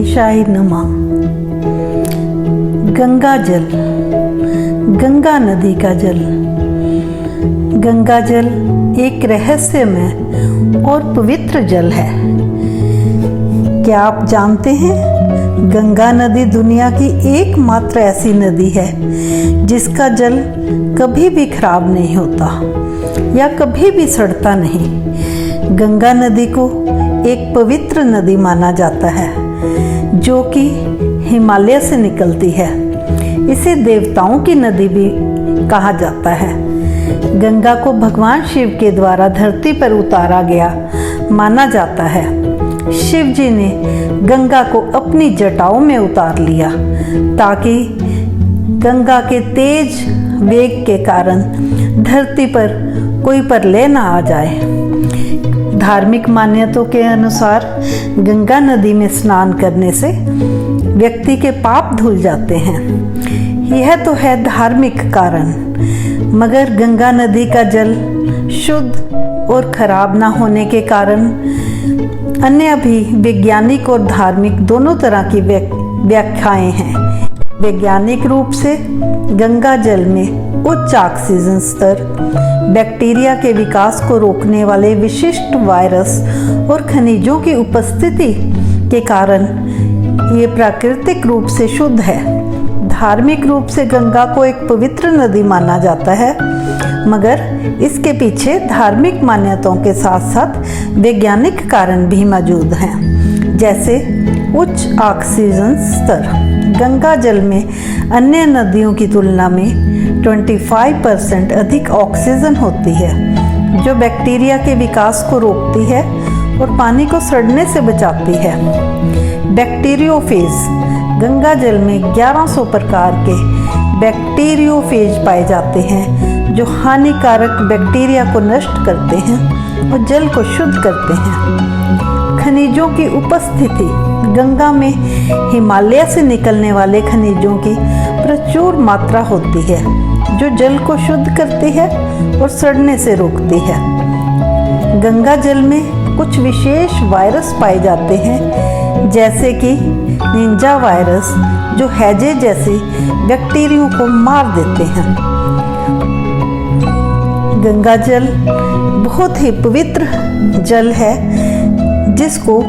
शाही नुमा। गंगा जल, गंगा नदी का जल। गंगा जल एक रहस्यमय और पवित्र जल है। क्या आप जानते हैं, गंगा नदी दुनिया की एकमात्र ऐसी नदी है जिसका जल कभी भी खराब नहीं होता या कभी भी सड़ता नहीं। गंगा नदी को एक पवित्र नदी माना जाता है जो कि हिमालय से निकलती है। इसे देवताओं की नदी भी कहा जाता है। गंगा को भगवान शिव के द्वारा धरती पर उतारा गया माना जाता है। शिव जी ने गंगा को अपनी जटाओं में उतार लिया ताकि गंगा के तेज वेग के कारण धरती पर कोई प्रलय न आ जाए। धार्मिक मान्यताओं के अनुसार गंगा नदी में स्नान करने से व्यक्ति के पाप धुल जाते हैं। यह तो है धार्मिक कारण, मगर गंगा नदी का जल शुद्ध और खराब ना होने के कारण अन्य भी वैज्ञानिक और धार्मिक दोनों तरह की व्याख्याएं हैं। वैज्ञानिक रूप से गंगा जल में उच्च ऑक्सीजन स्तर, बैक्टीरिया के विकास को रोकने वाले विशिष्ट वायरस और खनिजों की उपस्थिति के कारण ये प्राकृतिक रूप से शुद्ध है। धार्मिक रूप से गंगा को एक पवित्र नदी माना जाता है, मगर इसके पीछे धार्मिक मान्यताओं के साथ साथ वैज्ञानिक कारण भी मौजूद हैं, जैसे उच्च ऑक्सीजन स्तर। गंगा जल में अन्य नदियों की तुलना में 25% अधिक ऑक्सीजन होती है, जो बैक्टीरिया के विकास को रोकती है और पानी को सड़ने से बचाती है। बैक्टीरियोफेज, गंगा जल में 1100 प्रकार के बैक्टीरियोफेज पाए जाते हैं जो हानिकारक बैक्टीरिया को नष्ट करते हैं और जल को शुद्ध करते हैं। खनिजों की उपस्थिति, गंगा में हिमालय से निकलने वाले खनिजों की प्रचुर मात्रा होती है जो जल को शुद्ध करती है और सड़ने से रोकती है। गंगा जल में कुछ विशेष वायरस पाए जाते हैं, जैसे कि निंजा वायरस, जो हैजे जैसे बैक्टीरिया को मार देते हैं। गंगा जल बहुत ही पवित्र जल है जिसको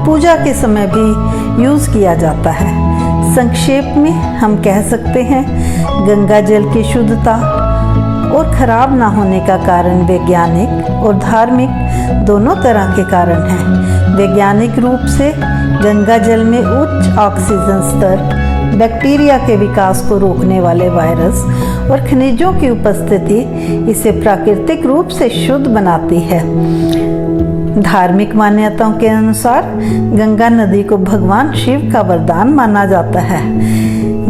पूजा के समय भी यूज़ किया जाता है। संक्षेप में हम कह सकते हैं, गंगा जल की शुद्धता और खराब ना होने का कारण वैज्ञानिक और धार्मिक दोनों तरह के कारण हैं। वैज्ञानिक रूप से गंगा जल में उच्च ऑक्सीजन स्तर, बैक्टीरिया के विकास को रोकने वाले वायरस और खनिजों की उपस्थिति इसे प्राकृतिक रूप से शुद्ध बनाती है। धार्मिक मान्यताओं के अनुसार गंगा नदी को भगवान शिव का वरदान माना जाता है।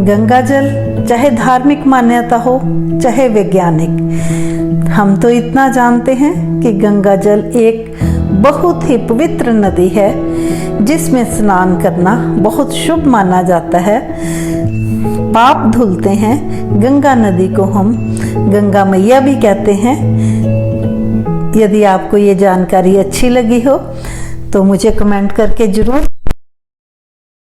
गंगा जल चाहे धार्मिक मान्यता हो चाहे वैज्ञानिक, हम तो इतना जानते हैं कि गंगा जल एक बहुत ही पवित्र नदी है जिसमें स्नान करना बहुत शुभ माना जाता है। पाप धुलते हैं। गंगा नदी को हम गंगा मैया भी कहते हैं। यदि आपको ये जानकारी अच्छी लगी हो तो मुझे कमेंट करके ज़रूर